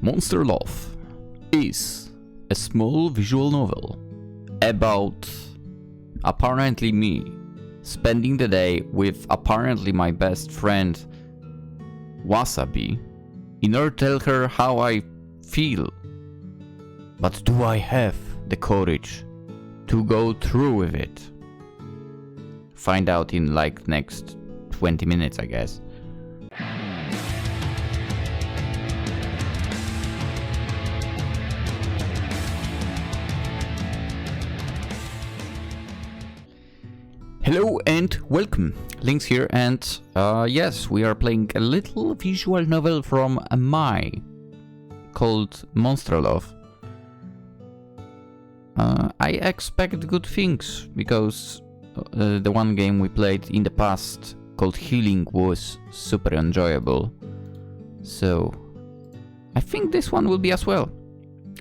Monster Love is a small visual novel about apparently me spending the day with apparently my best friend Wasabi in order to tell her how I feel. But do I have the courage to go through with it? Find out in like next 20 minutes, I guess. Hello and welcome, Lynx here, and yes, we are playing a little visual novel from my called Monster Love. I expect good things because the one game we played in the past called Healing was super enjoyable, so I think this one will be as well.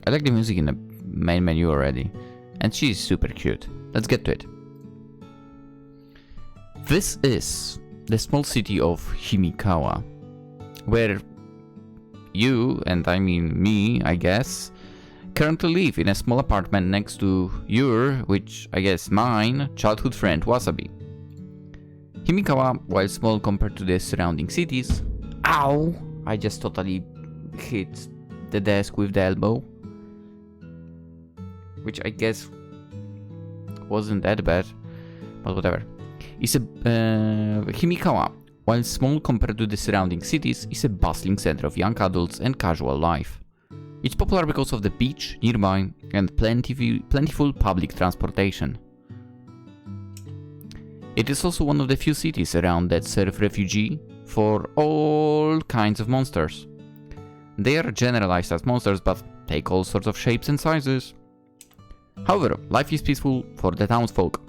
I like the music in the main menu already, and she's super cute. Let's get to it. This is the small city of Himikawa, where you, and I mean me, I guess, currently live in a small apartment next to your, which I guess mine, childhood friend Wasabi. Himikawa, while small compared to the surrounding cities... Ow! I just totally hit the desk with the elbow, which I guess wasn't that bad, but whatever. Himikawa, while small compared to the surrounding cities, is a bustling center of young adults and casual life. It's popular because of the beach nearby and plentiful public transportation. It is also one of the few cities around that serve refugee for all kinds of monsters. They are generalized as monsters but take all sorts of shapes and sizes. However, life is peaceful for the townsfolk.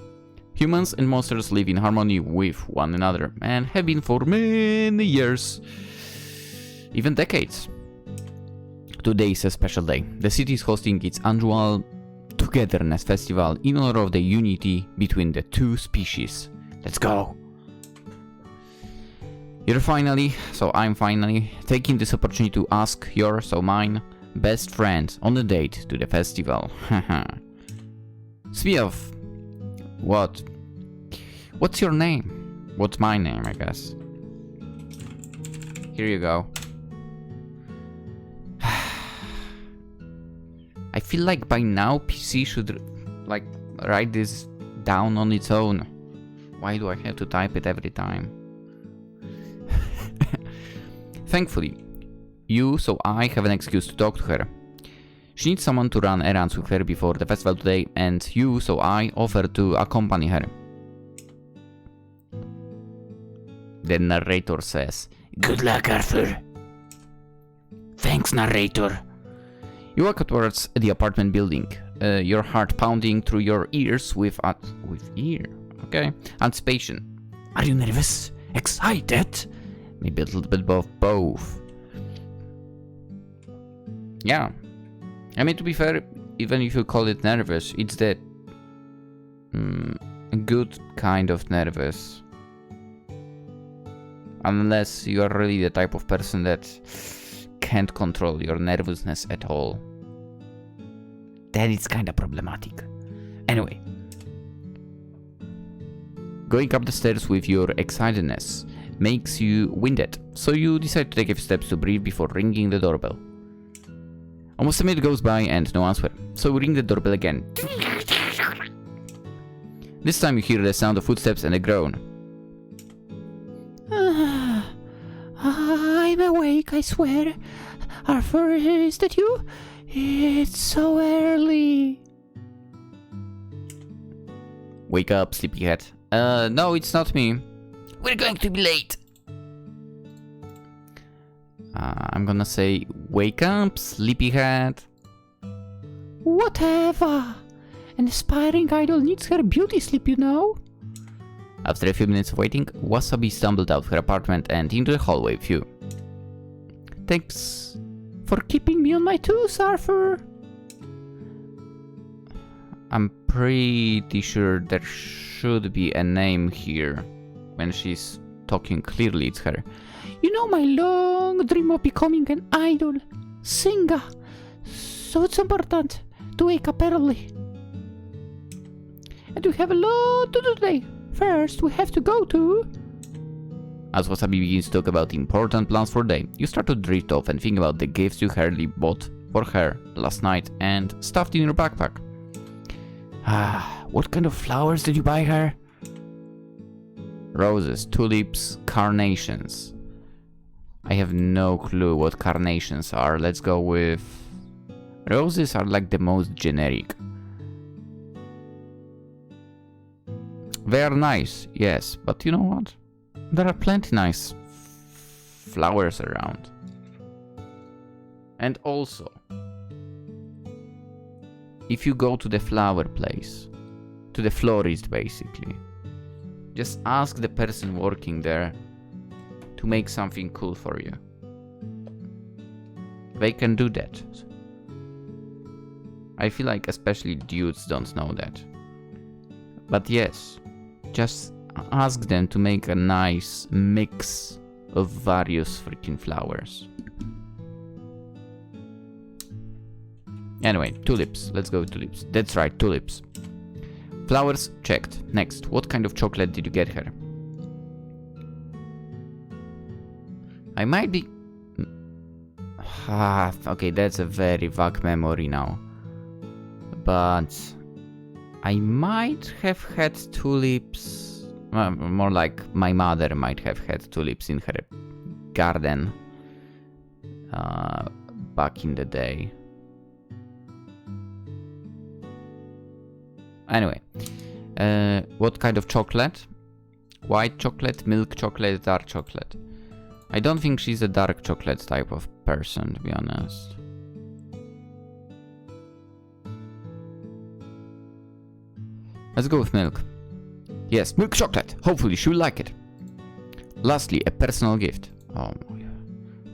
Humans and monsters live in harmony with one another and have been for many years, even decades. Today is a special day. The city is hosting its annual Togetherness Festival in honor of the unity between the two species. Let's go! I'm finally taking this opportunity to ask your, so mine, best friend on a date to the festival. Speaking of what? What's your name? What's my name, I guess? Here you go. I feel like by now PC should like write this down on its own. Why do I have to type it every time? Thankfully, so I have an excuse to talk to her. She needs someone to run errands with her before the festival today, and so I offer to accompany her. The narrator says, "Good luck, Arthur." Thanks, narrator. You walk towards the apartment building, your heart pounding through your ears with anticipation. Are you nervous? Excited? Maybe a little bit of both. Yeah. I mean, to be fair, even if you call it nervous, it's the good kind of nervous. Unless you are really the type of person that can't control your nervousness at all. Then it's kinda problematic. Anyway. Going up the stairs with your excitedness makes you winded, so you decide to take a few steps to breathe before ringing the doorbell. Almost a minute goes by and no answer, so you ring the doorbell again. This time you hear the sound of footsteps and a groan. I'm awake, I swear. Arthur, is that you? It's so early. Wake up, sleepyhead. No, it's not me. We're going to be late. I'm gonna say, wake up, sleepyhead. Whatever. An aspiring idol needs her beauty sleep, you know. After a few minutes of waiting, Wasabi stumbled out of her apartment and into the hallway with you. Thanks for keeping me on my toes, Arthur. I'm pretty sure there should be a name here. When she's talking clearly, it's her. You know my long dream of becoming an idol. Singa. So it's important to wake up early. And we have a lot to do today. First, we have to go to... As Wasabi begins to talk about important plans for the day, you start to drift off and think about the gifts you hardly bought for her last night and stuffed in your backpack. What kind of flowers did you buy her? Roses, tulips, carnations. I have no clue what carnations are. Let's go with... Roses are like the most generic. They are nice, yes, but you know what? There are plenty nice flowers around. And also, if you go to the flower place, to the florist basically, just ask the person working there to make something cool for you. They can do that. I feel like especially dudes don't know that. But yes, just ask them to make a nice mix of various freaking flowers. Anyway, tulips. Let's go with tulips. That's right, tulips. Flowers checked. Next, what kind of chocolate did you get her? I might be... okay, that's a very vague memory now. But I might have had tulips... more like my mother might have had tulips in her garden back in the day. Anyway, what kind of chocolate? White chocolate, milk chocolate, dark chocolate. I don't think she's a dark chocolate type of person, to be honest. Let's go with milk. Yes, milk chocolate. Hopefully she will like it. Lastly, a personal gift. Oh my.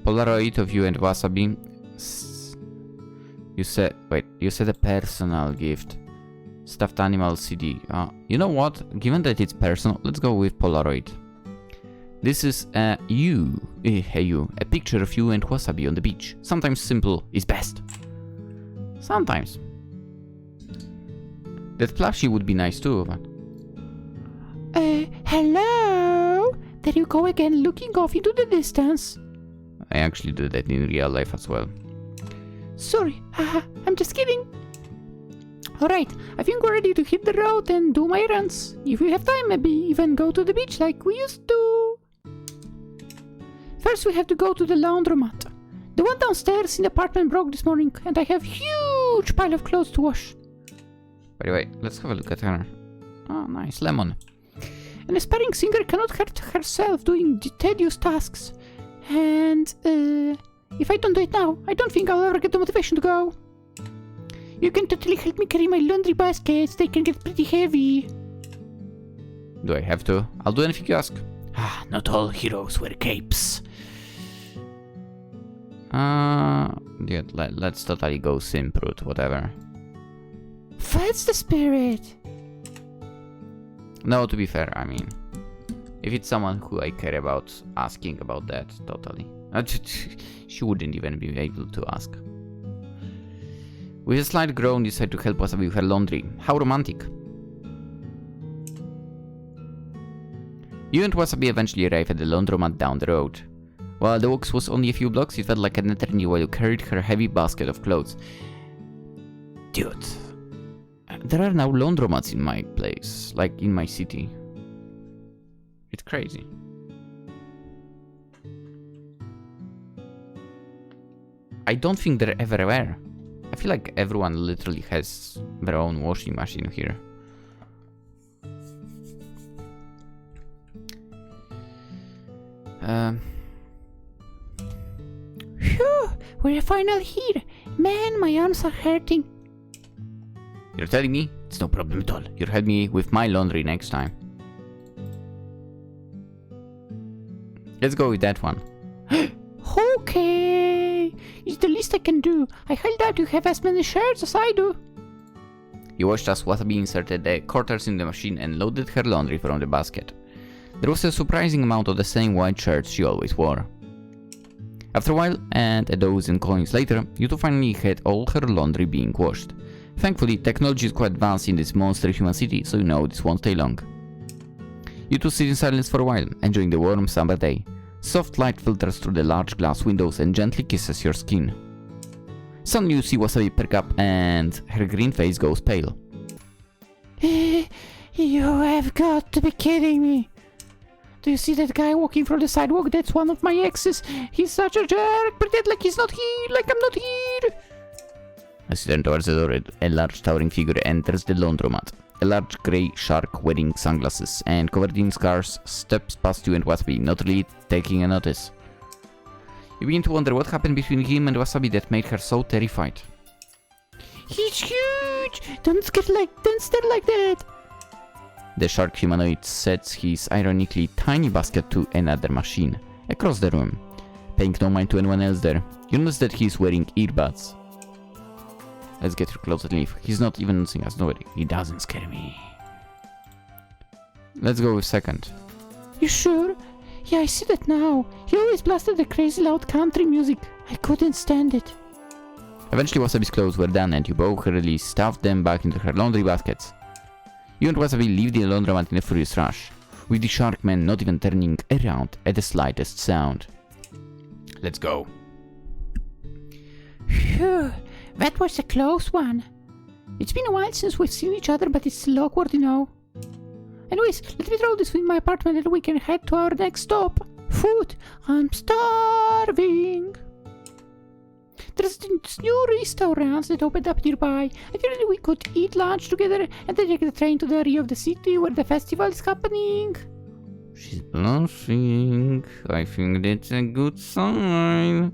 Polaroid of you and Wasabi. You said a personal gift. Stuffed animal CD. You know what? Given that it's personal, let's go with Polaroid. This is a picture of you and Wasabi on the beach. Sometimes simple is best. Sometimes. That plushie would be nice too, but... hello? There you go again, looking off into the distance. I actually do that in real life as well. Sorry, I'm just kidding. Alright, I think we're ready to hit the road and do my errands. If we have time, maybe even go to the beach like we used to. First we have to go to the laundromat. The one downstairs in the apartment broke this morning and I have huge pile of clothes to wash. By the way, let's have a look at her. Oh, nice, lemon. An aspiring singer cannot hurt herself doing tedious tasks. And, if I don't do it now, I don't think I'll ever get the motivation to go. You can totally help me carry my laundry baskets, they can get pretty heavy. Do I have to? I'll do anything you ask. Not all heroes wear capes. Yeah, let's totally go simp route, whatever. That's the spirit. No, to be fair, I mean, if it's someone who I care about asking about that, totally. She wouldn't even be able to ask. With a slight groan, you decide to help Wasabi with her laundry. How romantic. You and Wasabi eventually arrive at the laundromat down the road. While the walk was only a few blocks, it felt like an eternity while you carried her heavy basket of clothes. Dude, there are now laundromats in my place, like in my city. It's crazy. I don't think they're everywhere. I feel like everyone literally has their own washing machine here. Phew, we're finally here. Man, my arms are hurting. You're telling me? It's no problem at all. You'll help me with my laundry next time. Let's go with that one. Okay, it's the least I can do. I highly doubt you have as many shirts as I do. You watched as Wasabi inserted the quarters in the machine and loaded her laundry from the basket. There was a surprising amount of the same white shirts she always wore. After a while, and a dozen coins later, you two finally had all her laundry being washed. Thankfully, technology is quite advanced in this monster human city, so you know this won't take long. You two sit in silence for a while, enjoying the warm summer day. Soft light filters through the large glass windows and gently kisses your skin. Suddenly you see Wasabi perk up and her green face goes pale. You have got to be kidding me. Do you see that guy walking from the sidewalk? That's one of my exes. He's such a jerk. Pretend like he's not here, like I'm not here. As you turn towards the door, a large towering figure enters the laundromat. A large grey shark wearing sunglasses and covered in scars steps past you and Wasabi, not really taking a notice. You begin to wonder what happened between him and Wasabi that made her so terrified. He's huge! Don't stare like that! The shark humanoid sets his ironically tiny basket to another machine, across the room. Paying no mind to anyone else there, you notice that he's wearing earbuds. Let's get her close and leave. He's not even noticing us, nobody. He doesn't scare me. Let's go with second. You sure? Yeah, I see that now. He always blasted the crazy loud country music. I couldn't stand it. Eventually Wasabi's clothes were done and you both hurriedly stuffed them back into her laundry baskets. You and Wasabi leave the laundromat in a furious rush, with the shark man not even turning around at the slightest sound. Let's go. Phew, that was a close one. It's been a while since we've seen each other, but it's still awkward, you know. Anyways, let me throw this in my apartment and we can head to our next stop. Food! I'm starving! There's this new restaurants that opened up nearby. I figured we could eat lunch together and then take the train to the area of the city where the festival is happening. She's blushing. I think that's a good sign.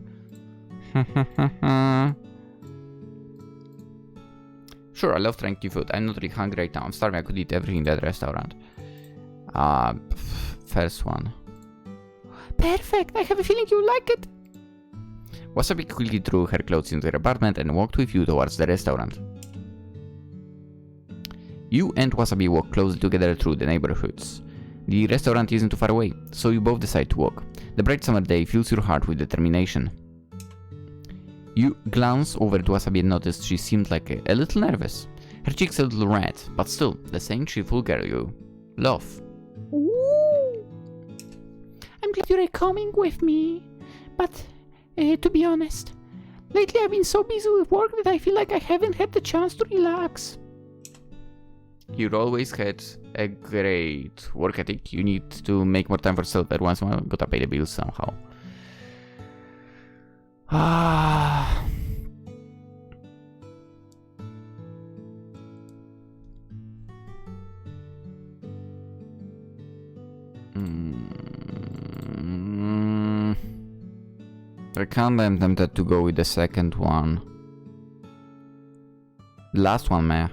Sure, I love trying new food. I'm not really hungry right now. I'm starving. I could eat everything in that restaurant. First one. Perfect. I have a feeling you'll like it. Wasabi quickly threw her clothes into her apartment and walked with you towards the restaurant. You and Wasabi walk closely together through the neighborhoods. The restaurant isn't too far away, so you both decide to walk. The bright summer day fills your heart with determination. You glance over to Wasabi and notice she seemed like a little nervous. Her cheeks a little red, but still the same cheerful girl you love. Ooh. I'm glad you're coming with me, but to be honest, lately I've been so busy with work that I feel like I haven't had the chance to relax. You've always had a great work ethic. You need to make more time for yourself. Every once in a while, gotta pay the bills somehow. I can't am tempted to go with the second one. The last one, meh.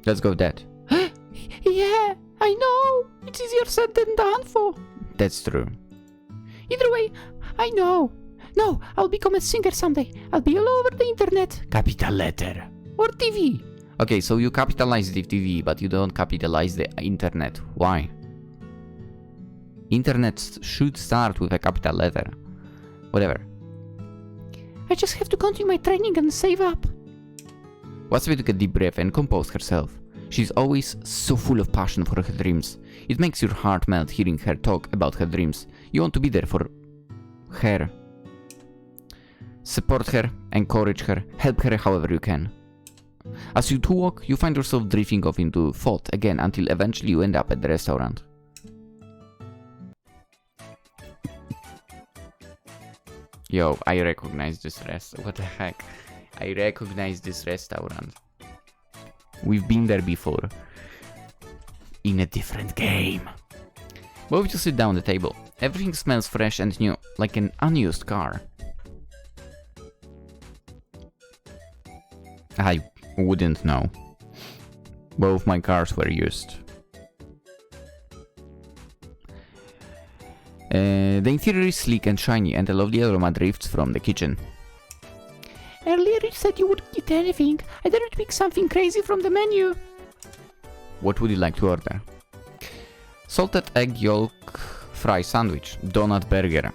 Let's go with that. Yeah, I know. It's easier said than done for. That's true. Either way, I know. No, I'll become a singer someday. I'll be all over the internet. Capital letter. Or TV. Okay, so you capitalize the TV, but you don't capitalize the internet. Why? Internet should start with a capital letter. Whatever. I just have to continue my training and save up. Wasabi took a deep breath and composed herself. She's always so full of passion for her dreams. It makes your heart melt hearing her talk about her dreams. You want to be there for her. Support her, encourage her, help her however you can. As you two walk, you find yourself drifting off into thought again until eventually you end up at the restaurant. Yo, I recognize this what the heck? I recognize this restaurant. We've been there before. In a different game. Both of you sit down at the table. Everything smells fresh and new, like an unused car. I wouldn't know. Both my cars were used. The interior is sleek and shiny, and a lovely aroma drifts from the kitchen. Earlier you said you would eat anything. I didn't pick something crazy from the menu. What would you like to order? Salted egg yolk Fry sandwich. Donut burger.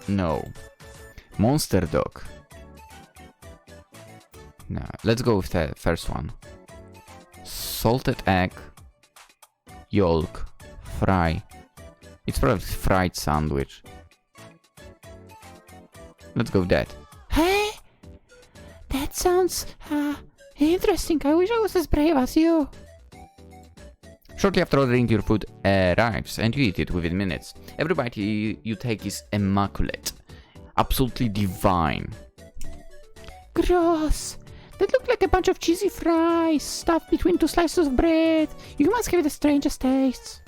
No. Monster dog. No, let's go with the first one. Salted egg. Yolk. Fry. It's probably fried sandwich. Let's go with that. Hey, that sounds interesting. I wish I was as brave as you. Shortly after ordering, your food arrives and you eat it within minutes. Every bite you take is immaculate. Absolutely divine. Gross. That looked like a bunch of cheesy fries stuffed between two slices of bread. You must have the strangest tastes.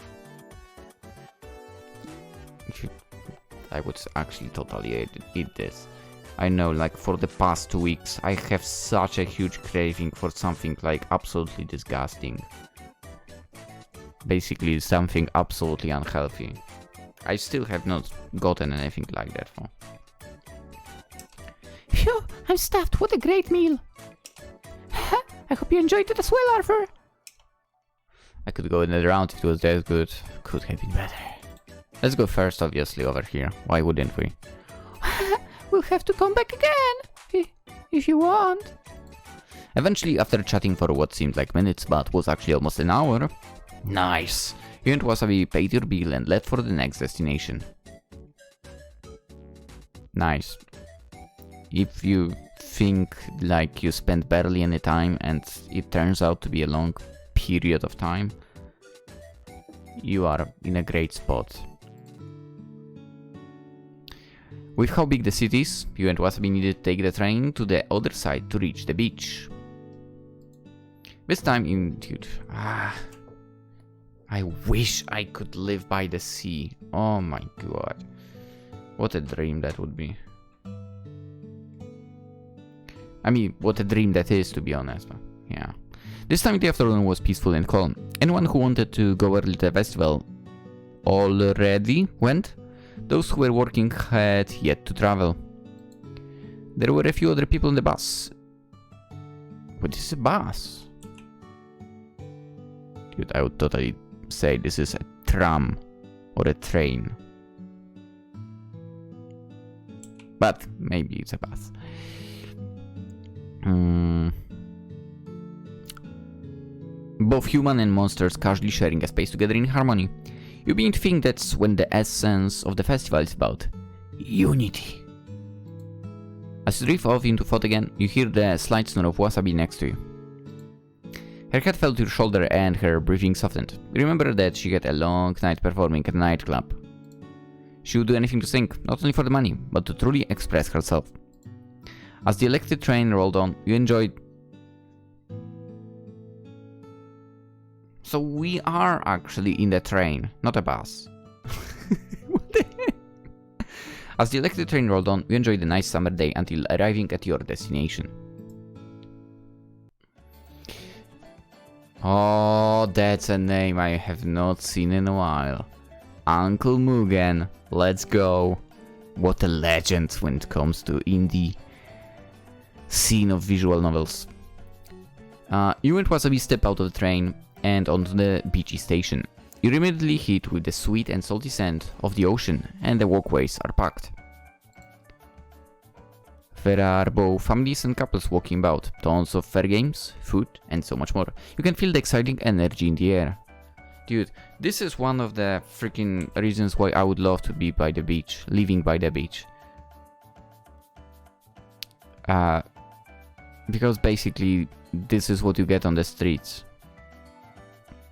I would actually totally eat this. I know, like, for the past 2 weeks, I have such a huge craving for something, like, absolutely disgusting. Basically, something absolutely unhealthy. I still have not gotten anything like that for. Phew, I'm stuffed. What a great meal. I hope you enjoyed it as well, Arthur. I could go another round if it was that good. Could have been better. Let's go first, obviously, over here. Why wouldn't we? We'll have to come back again, if you want. Eventually, after chatting for what seemed like minutes, but was actually almost an hour. Nice! You and Wasabi paid your bill and left for the next destination. Nice. If you think like you spent barely any time and it turns out to be a long period of time, you are in a great spot. With how big the city is, you and Wasabi needed to take the train to the other side to reach the beach. This time dude, I wish I could live by the sea. Oh my god. What a dream that would be. I mean, what a dream that is, to be honest. But yeah. This time the afternoon was peaceful and calm. Anyone who wanted to go early to the festival already went. Those who were working had yet to travel. There were a few other people in the bus. What is a bus? Dude, I would totally say this is a tram or a train. But maybe it's a bus. Both human and monsters casually sharing a space together in harmony. You begin to think that's when the essence of the festival is about. Unity. As you drift off into thought again, you hear the slight snore of Wasabi next to you. Her head fell to your shoulder and her breathing softened. You remember that she had a long night performing at a nightclub. She would do anything to sing, not only for the money, but to truly express herself. As the electric train rolled on, you enjoyed... So we are actually in the train, not a bus. What the heck? As the electric train rolled on, you enjoyed the nice summer day until arriving at your destination. Oh, that's a name I have not seen in a while. Uncle Mugen, let's go. What a legend when it comes to indie scene of visual novels. You and Wasabi step out of the train and onto the beachy station. You're immediately hit with the sweet and salty scent of the ocean, and the walkways are packed. There are both families and couples walking about, tons of fair games, food, and so much more. You can feel the exciting energy in the air. Dude, this is one of the freaking reasons why I would love to be by the beach, living by the beach. Because basically, this is what you get on the streets.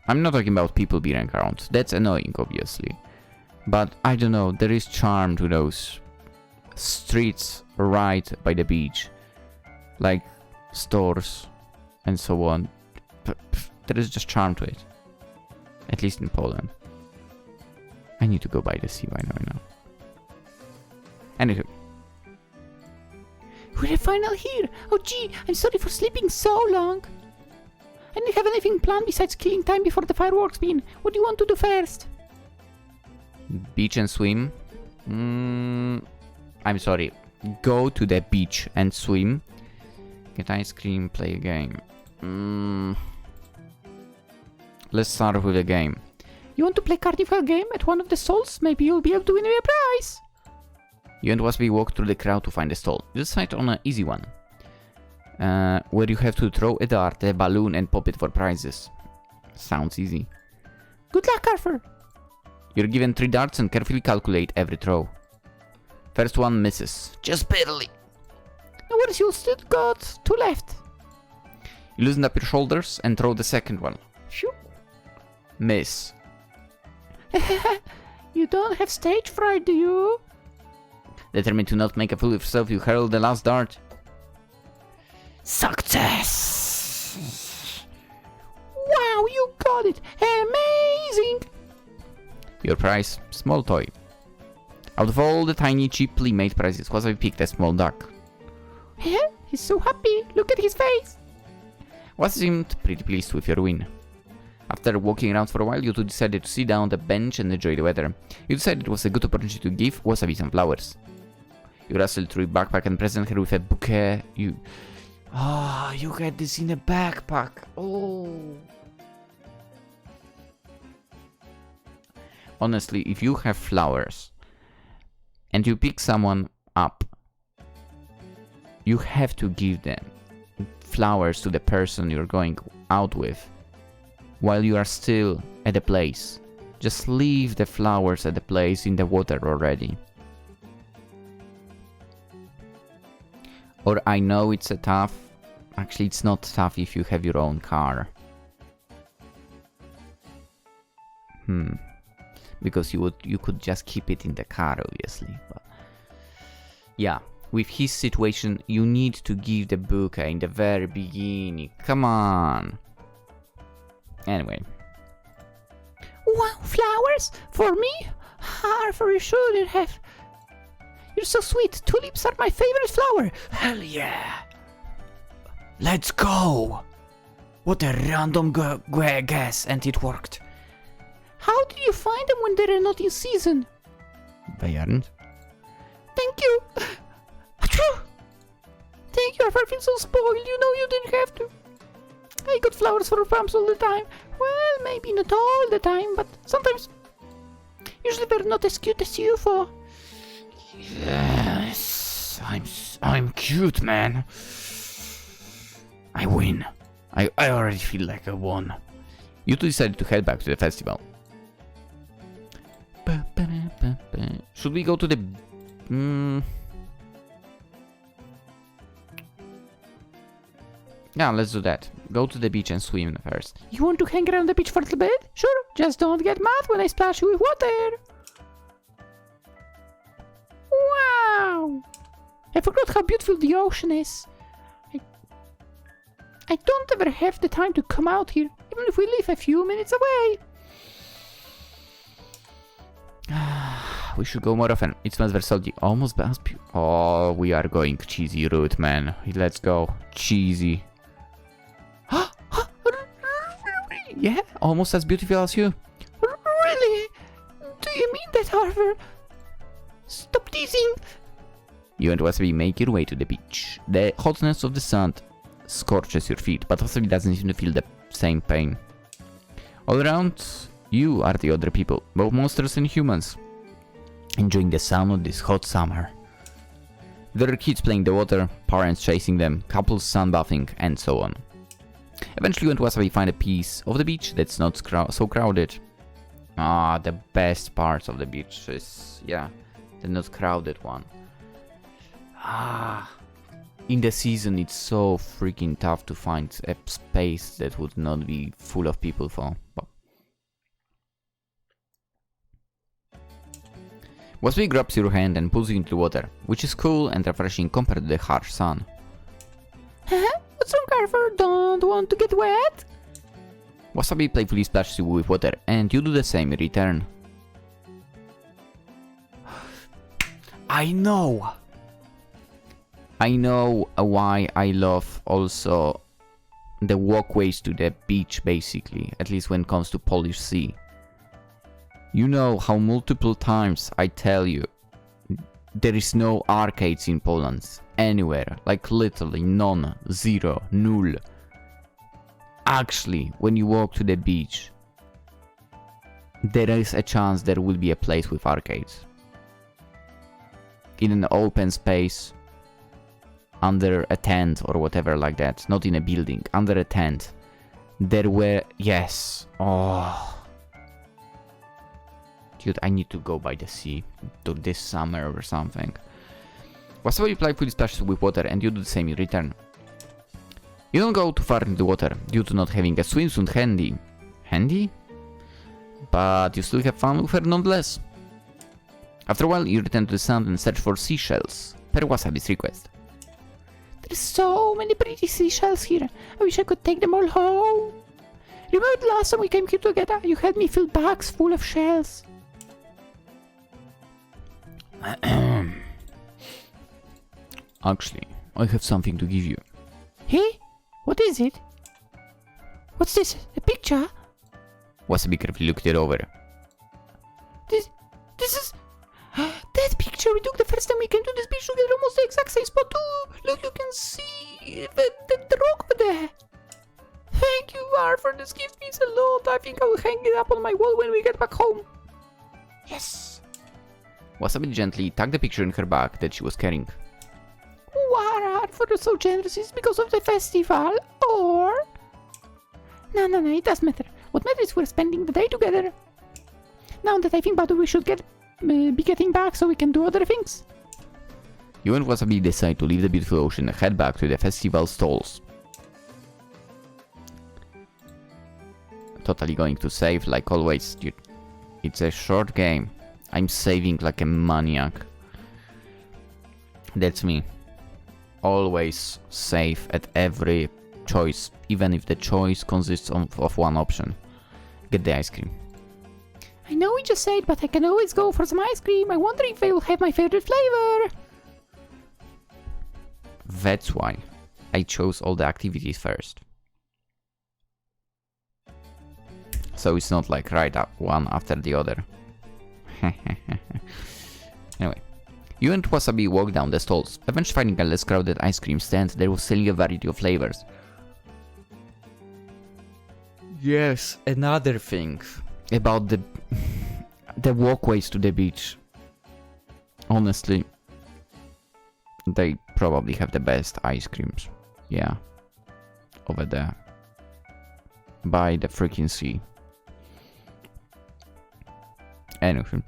I'm not talking about people being around, that's annoying obviously. But I don't know, there is charm to those streets right by the beach. Like stores and so on. There is just charm to it. At least in Poland. I need to go by the sea by now. Anywho. We're finally here. Oh gee, I'm sorry for sleeping so long. I didn't have anything planned besides killing time before the fireworks begin. What do you want to do first? Beach and swim? I'm sorry. Go to the beach and swim. Get ice cream, play a game. Let's start with a game. You want to play carnival game at one of the stalls? Maybe you'll be able to win a prize. You and Wasabi walk through the crowd to find a stall. You decide on an easy one, where you have to throw a dart, a balloon, and pop it for prizes. Sounds easy. Good luck, Arthur. You're given 3 darts and carefully calculate every throw. First one misses, just barely. No worries, you'll still got 2 left. You loosen up your shoulders and throw the second one. Phew. Miss. You don't have stage fright, do you? Determined to not make a fool of yourself, you hurl the last dart. Success! Wow, you got it! Amazing! Your prize, small toy. Out of all the tiny, cheaply made prizes, Wasabi picked a small duck. He's so happy. Look at his face. Wasabi seemed pretty pleased with your win. After walking around for a while, you two decided to sit down on the bench and enjoy the weather. You decided it was a good opportunity to give Wasabi some flowers. You rustled through your backpack and presented her with a bouquet. You had this in a backpack. Oh. Honestly, if you have flowers and you pick someone up, you have to give them flowers to the person you're going out with while you are still at the place. Just leave the flowers at the place in the water already. Or I know it's actually it's not tough if you have your own car. Because you could just keep it in the car, obviously. But yeah, with his situation, you need to give the bouquet in the very beginning. Come on. Anyway. Wow, flowers? For me? Arthur, you shouldn't have. You're so sweet. Tulips are my favorite flower. Hell yeah. Let's go. What a random guess, and it worked. How did you find them when they're not in season? They aren't. Thank you. Achoo! Thank you, Arthur. I feel so spoiled. You know you didn't have to. I got flowers for pumps all the time. Well, maybe not all the time, but sometimes. Usually they're not as cute as you for. Yes, I'm cute, man. I win. I already feel like I won. You two decided to head back to the festival. Should we go to the... Yeah, let's do that. Go to the beach and swim first. You want to hang around the beach for a little bit? Sure, just don't get mad when I splash you with water. Wow! I forgot how beautiful the ocean is. I don't ever have the time to come out here, even if we live a few minutes away. We should go more often. It smells very salty. Almost as oh, we are going cheesy route, man. Let's go. Cheesy. Yeah, almost as beautiful as you. Really? Do you mean that, Arthur? Stop teasing. You and Wasabi make your way to the beach. The hotness of the sun scorches your feet, but Wasabi doesn't seem to feel the same pain. All around, you are the other people, both monsters and humans, enjoying the sun of this hot summer. There are kids playing in the water, parents chasing them, couples sunbathing, and so on. Eventually you and Wasabi find a piece of the beach that's not so crowded. The best part of the beach is, yeah, the not crowded one. In the season it's so freaking tough to find a space that would not be full of people for. Wasabi grabs your hand and pulls you into the water, which is cool and refreshing compared to the harsh sun. What's wrong, Arthur? Don't want to get wet? Wasabi playfully splashes you with water, and you do the same in return. I know why I love also the walkways to the beach, basically, at least when it comes to Polish Sea. You know how multiple times I tell you there is no arcades in Poland anywhere, like literally none, zero, null. Actually, when you walk to the beach, there is a chance there will be a place with arcades. In an open space, under a tent or whatever like that. Not in a building, under a tent. There were... Yes. Oh. Dude, I need to go by the sea to this summer or something. Wasabi playfully splashes with water and you do the same in return. You don't go too far into the water due to not having a swimsuit handy. Handy? But you still have fun with her nonetheless. After a while, you return to the sand and search for seashells, per Wasabi's request. There's so many pretty seashells here. I wish I could take them all home. Remember the last time we came here together? You had me fill bags full of shells. Actually, I have something to give you. Hey? What is it? What's this? A picture? Wasabi carefully looked it over. This is... That picture we took the first time we came to this beach together, almost the exact same spot too. Look, you can see the rock over there. Thank you, Var, for this gift means a lot. I think I will hang it up on my wall when we get back home. Yes. Wasabi gently tucked the picture in her bag that she was carrying. War, for so generous is because of the festival, or... No, it doesn't matter. What matters is we're spending the day together. Now that I think about it, we should be getting back so we can do other things. You and Wasabi decide to leave the beautiful ocean and head back to the festival stalls. Totally going to save like always, dude. It's a short game. I'm saving like a maniac. That's me. Always save at every choice, even if the choice consists of one option. Get the ice cream. I know we just said, but I can always go for some ice cream. I wonder if they will have my favorite flavor. That's why I chose all the activities first. So it's not like right up one after the other. Anyway, you and Wasabi walk down the stalls, eventually finding a less crowded ice cream stand that was selling a variety of flavors. Yes, another thing about the walkways to the beach. Honestly, they probably have the best ice creams. Yeah, over there by the freaking sea. Anyway,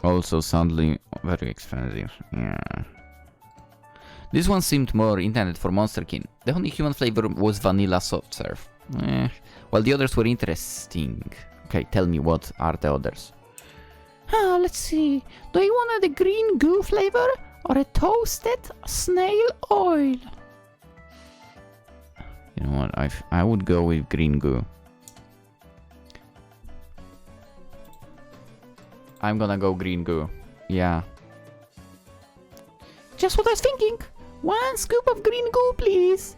also sadly very expensive. Yeah. This one seemed more intended for Monsterkin. The only human flavor was vanilla soft serve. While the others were interesting. Okay, tell me, what are the others? Let's see. Do you want the green goo flavor or a toasted snail oil? You know what? I would go with green goo. I'm gonna go green goo. Yeah. Just what I was thinking. 1 scoop of green goo, please.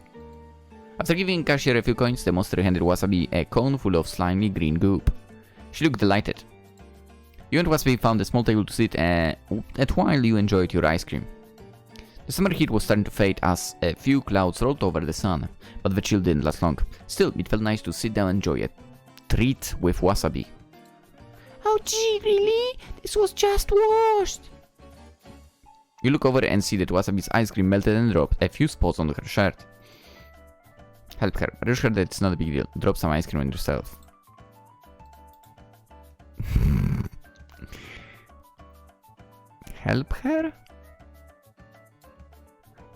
After giving cashier a few coins, the monster handed Wasabi a cone full of slimy green goop. She looked delighted. You and Wasabi found a small table to sit at while you enjoyed your ice cream. The summer heat was starting to fade as a few clouds rolled over the sun, but the chill didn't last long. Still, it felt nice to sit down and enjoy a treat with Wasabi. Oh gee, really? This was just washed. You look over and see that Wasabi's ice cream melted and dropped a few spots on her shirt. Help her. Reassure her that it's not a big deal. Drop some ice cream on yourself. Help her?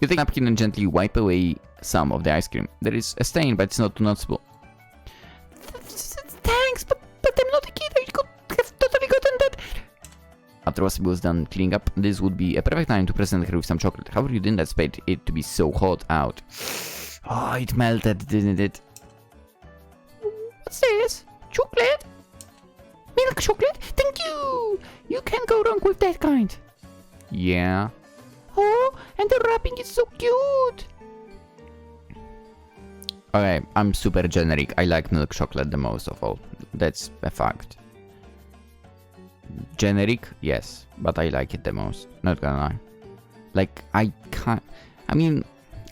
You take a napkin and gently wipe away some of the ice cream. There is a stain, but it's not too noticeable. Thanks, but I'm not a kid. I could have totally gotten that. After Wasabi was done cleaning up, this would be a perfect time to present her with some chocolate. However, you didn't expect it to be so hot out. Oh, it melted, didn't it? What's this? Chocolate? Milk chocolate? Thank you! You can't go wrong with that kind. Yeah. Oh, and the wrapping is so cute. Okay, I'm super generic. I like milk chocolate the most of all. That's a fact. Generic, yes, but I like it the most. Not gonna lie. Like, I can't... I mean,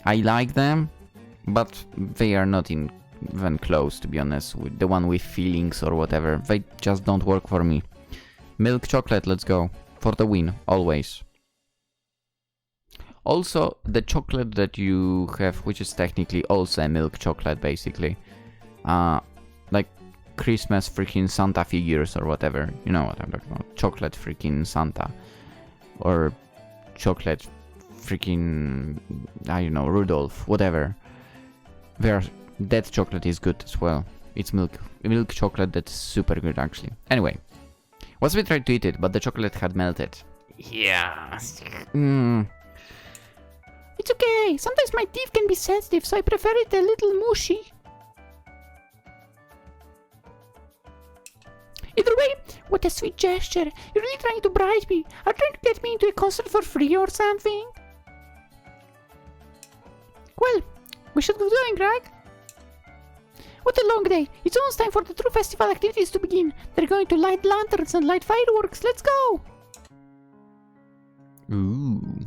I like them, but they are not in even close, to be honest, with the one with fillings or whatever. They just don't work for me. Milk chocolate, let's go. For the win, always. Also, the chocolate that you have, which is technically also a milk chocolate, basically. Like Christmas freaking Santa figures or whatever. You know what I'm talking about. Chocolate freaking Santa. Or chocolate freaking, I don't know, Rudolph, whatever. That chocolate is good as well. It's milk chocolate that's super good, actually. Anyway, Wasabi tried to eat it, but the chocolate had melted. Yeah. It's okay. Sometimes my teeth can be sensitive, so I prefer it a little mushy. Either way, what a sweet gesture. You're really trying to bribe me. Are you trying to get me into a concert for free or something? Well, we should go doing, right? What a long day. It's almost time for the true festival activities to begin. They're going to light lanterns and light fireworks. Let's go! Ooh.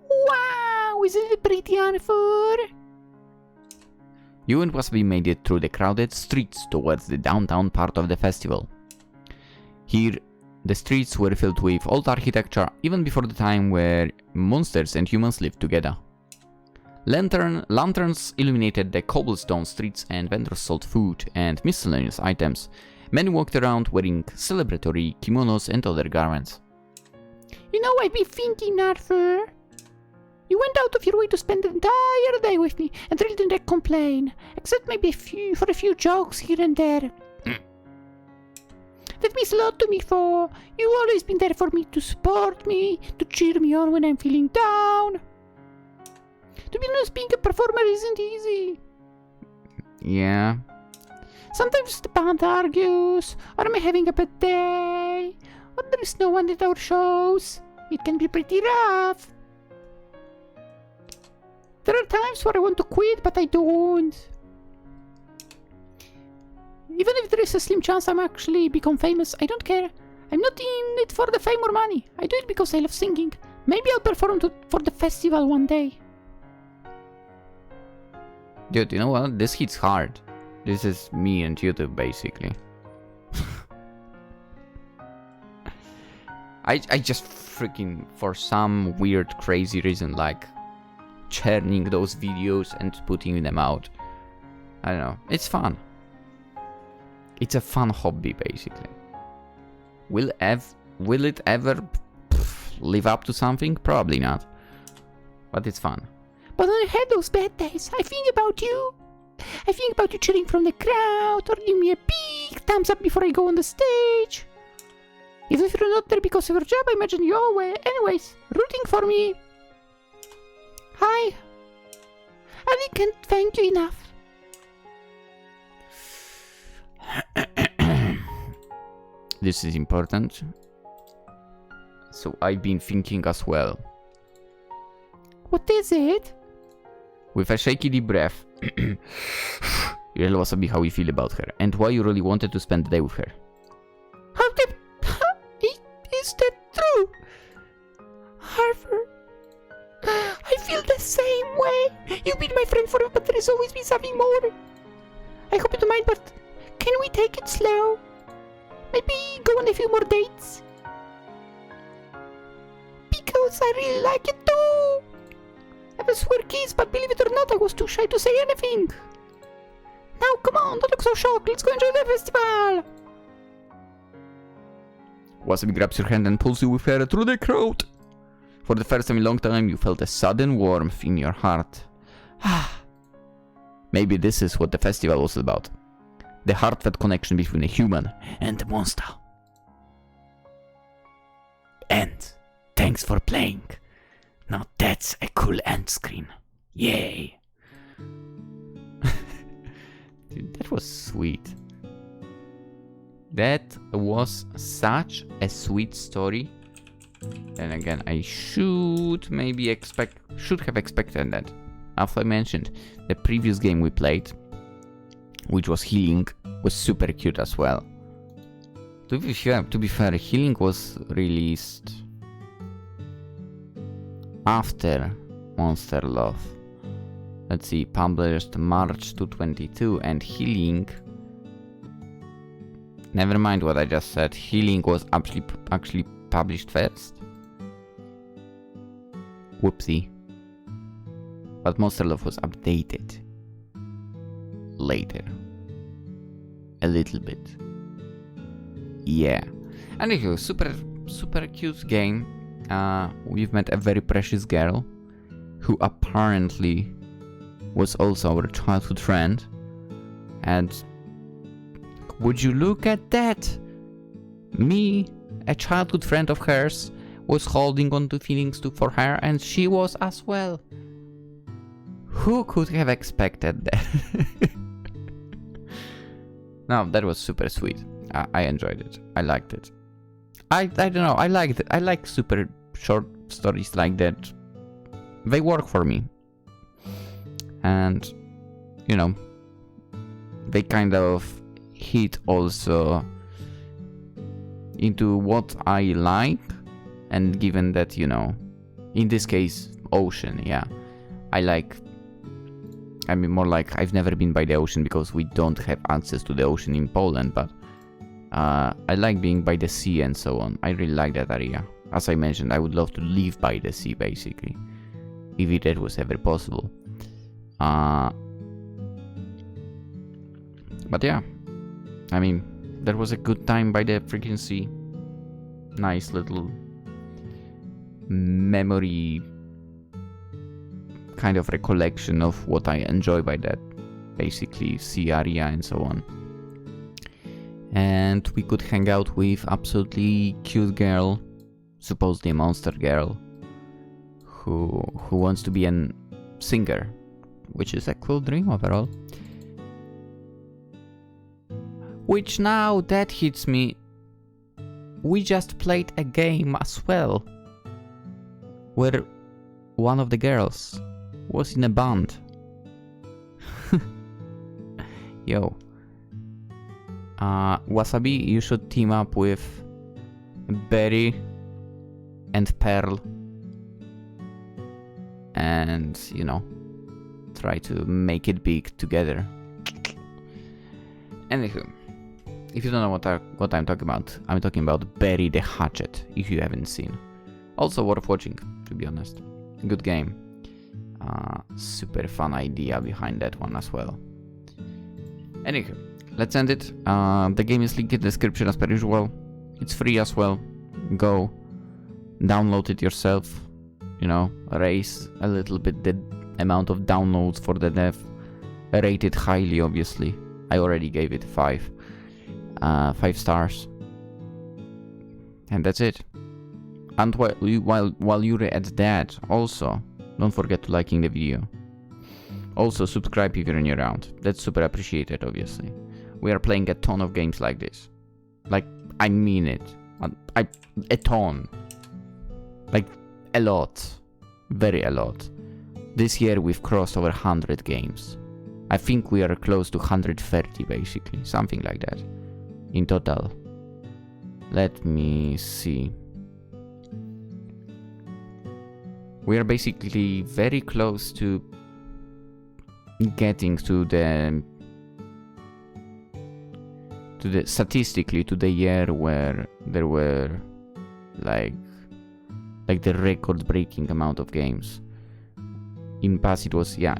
Wow! Isn't it pretty, Anfur? You and Wasabi made it through the crowded streets towards the downtown part of the festival. Here, the streets were filled with old architecture even before the time where monsters and humans lived together. Lanterns illuminated the cobblestone streets and vendors sold food and miscellaneous items. Men walked around wearing celebratory kimonos and other garments. You know, I've been thinking, Arthur. You went out of your way to spend the entire day with me and really didn't complain, except maybe for a few jokes here and there. That means a lot to me, for you've always been there for me to support me, to cheer me on when I'm feeling down. To be honest, being a performer isn't easy. Yeah. Sometimes the band argues, or am I having a bad day, or there is no one at our shows. It can be pretty rough. There are times where I want to quit, but I don't. Even if there is a slim chance I'm actually become famous, I don't care. I'm not in it for the fame or money. I do it because I love singing. Maybe I'll perform for the festival one day. Dude, you know what? This hits hard. This is me and YouTube, basically. I just freaking, for some weird, crazy reason, like churning those videos and putting them out. I don't know. It's fun. It's a fun hobby, basically. Will it ever live up to something? Probably not. But it's fun. But when I had those bad days, I think about you. I think about you cheering from the crowd or giving me a big thumbs up before I go on the stage. Even if you're not there because of your job, I imagine you're always, anyways, rooting for me. Hi. I can't thank you enough. This is important. So I've been thinking as well. What is it? With a shaky deep breath, you tell Wasabi how you feel about her and why you really wanted to spend the day with her. Is that true? Harper, I feel the same way. You've been my friend forever, but there's always been something more. I hope you don't mind, but can we take it slow? Maybe go on a few more dates? Because I really like it too. I was we're kids, but believe it or not, I was too shy to say anything. Now, come on, don't look so shocked. Let's go enjoy the festival. Wasabi grabs your hand and pulls you with her through the crowd. For the first time in a long time, you felt a sudden warmth in your heart. Maybe this is what the festival was about. The heartfelt connection between a human and a monster. And thanks for playing. Now that's a cool end screen. Yay. Dude, that was sweet. That was such a sweet story. And again, I should have expected that. As I mentioned, the previous game we played, which was Healing, was super cute as well. To be fair, Healing was released after Monster Love. let's see, published March 2022, and Healing. Never mind what I just said. Healing was actually published first. Whoopsie. But Monster Love was updated later. A little bit. Yeah. Anywho, super cute game. We've met a very precious girl who apparently was also our childhood friend. And would you look at that? Me, a childhood friend of hers, was holding on to feelings for her, and she was as well. Who could have expected that? No, that was super sweet. I enjoyed it. I liked it. I don't know. I liked it. I like super short stories like that. They work for me. And, you know, they kind of hit also into what I like. And given that, you know, in this case, ocean, yeah. I mean, more like I've never been by the ocean because we don't have access to the ocean in Poland, but I like being by the sea and so on. I really like that area. As I mentioned, I would love to live by the sea, basically, if that was ever possible. But yeah, I mean, that was a good time by the freaking sea. Nice little memory kind of recollection of what I enjoy by that, basically sea area and so on. And we could hang out with absolutely cute girl, supposedly a monster girl, who wants to be a singer, which is a cool dream overall. Which now that hits me, we just played a game as well, where one of the girls was in a band. Yo. Wasabi, you should team up with Berry and Pearl and, you know, try to make it big together. Anywho, if you don't know what I'm talking about, I'm talking about Berry the Hatchet, if you haven't seen. Also worth watching, to be honest. Good game. Super fun idea behind that one as well. Anywho, let's end it. The game is linked in the description as per usual. It's free as well. Go download it yourself. You know, raise a little bit the amount of downloads for the dev. Rate it highly, obviously. I already gave it 5 stars. And that's it. And while you're at that, also, don't forget to liking the video. Also, subscribe if you're new around. That's super appreciated, obviously. We are playing a ton of games like this. Like, I mean it. A ton. Like, a lot. Very a lot. This year we've crossed over 100 games. I think we are close to 130, basically. Something like that. In total. Let me see. We are basically very close to getting to the statistically to the year where there were like the record-breaking amount of games. In past it was, yeah,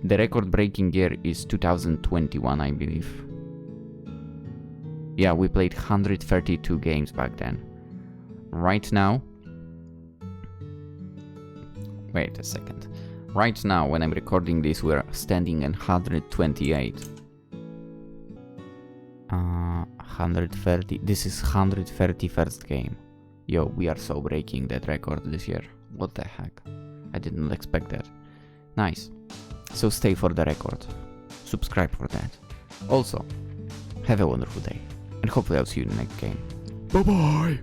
the record-breaking year is 2021, I believe. Yeah, we played 132 games back then. Right now, wait a second. Right now, when I'm recording this, we're standing at 128. 130. This is 131st game. Yo, we are so breaking that record this year. What the heck? I did not expect that. Nice. So stay for the record. Subscribe for that. Also, have a wonderful day. And hopefully I'll see you in the next game. Bye bye!